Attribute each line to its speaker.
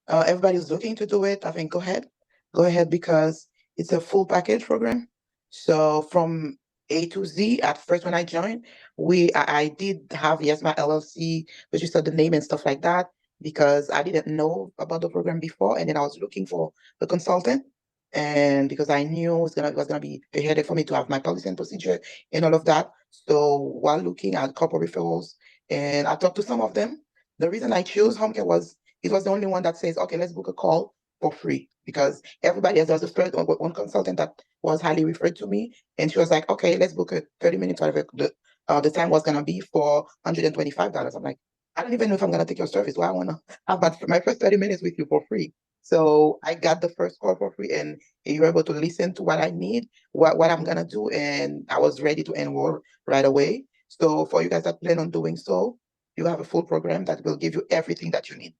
Speaker 1: everybody's looking to do it, I think go ahead because it's a full package program. So from A to Z, at first when I joined, I did have, yes, my LLC, registered the name and stuff like that because I didn't know about the program before, and then I was looking for a consultant, and because I knew it was gonna be a headache for me to have my policy and procedure and all of that. So while looking at couple referrals, and I talked to some of them, the reason I chose home care was it was the only one that says, okay, let's book a call for free because everybody else, there was a first one consultant that was highly referred to me, and she was like, okay, let's book a 30 minutes, whatever the time was gonna be for $125. I'm like, I don't even know if I'm gonna take your service. Why I wanna have my first 30 minutes with you for free. So I got the first call for free, and you were able to listen to what I need, what I'm gonna do, and I was ready to enroll right away. So for you guys that plan on doing so, you have a full program that will give you everything that you need.